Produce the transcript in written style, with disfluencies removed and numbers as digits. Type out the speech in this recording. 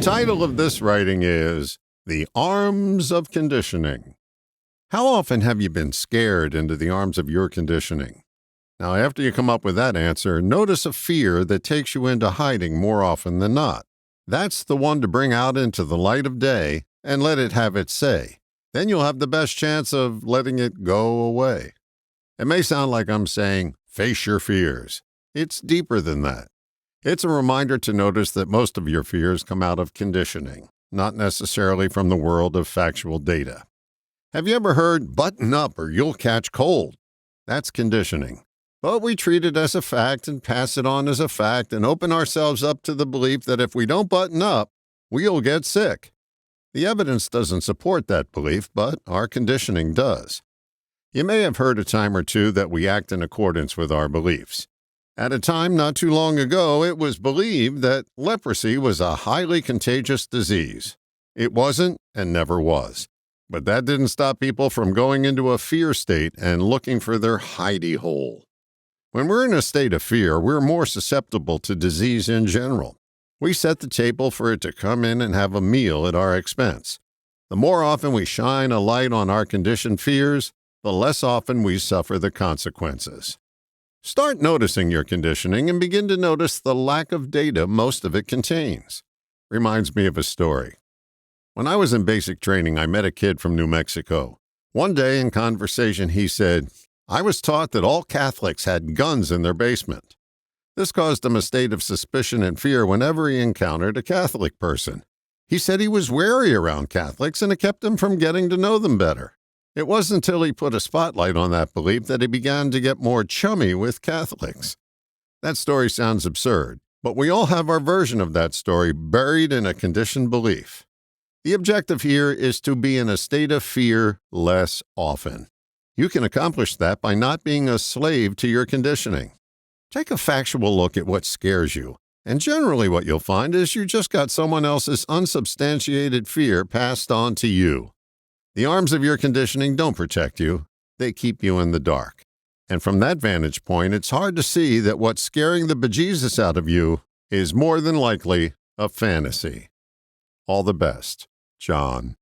title of this writing is The Arms of Conditioning. How often have you been scared into the arms of your conditioning? Now, after you come up with that answer, notice a fear that takes you into hiding more often than not. That's the one to bring out into the light of day and let it have its say. Then you'll have the best chance of letting it go away. It may sound like I'm saying, face your fears. It's deeper than that. It's a reminder to notice that most of your fears come out of conditioning, not necessarily from the world of factual data. Have you ever heard, button up or you'll catch cold? That's conditioning. But we treat it as a fact and pass it on as a fact and open ourselves up to the belief that if we don't button up, we'll get sick. The evidence doesn't support that belief, but our conditioning does. You may have heard a time or two that we act in accordance with our beliefs. At a time not too long ago, it was believed that leprosy was a highly contagious disease. It wasn't and never was. But that didn't stop people from going into a fear state and looking for their hidey hole. When we're in a state of fear, we're more susceptible to disease in general. We set the table for it to come in and have a meal at our expense. The more often we shine a light on our conditioned fears, the less often we suffer the consequences. Start noticing your conditioning and begin to notice the lack of data most of it contains. Reminds me of a story. When I was in basic training, I met a kid from New Mexico. One day in conversation, he said, "I was taught that all Catholics had guns in their basement." This caused him a state of suspicion and fear whenever he encountered a Catholic person. He said he was wary around Catholics and it kept him from getting to know them better. It wasn't until he put a spotlight on that belief that he began to get more chummy with Catholics. That story sounds absurd, but we all have our version of that story buried in a conditioned belief. The objective here is to be in a state of fear less often. You can accomplish that by not being a slave to your conditioning. Take a factual look at what scares you, and generally what you'll find is you just got someone else's unsubstantiated fear passed on to you. The arms of your conditioning don't protect you, they keep you in the dark. And from that vantage point, it's hard to see that what's scaring the bejesus out of you is more than likely a fantasy. All the best, John.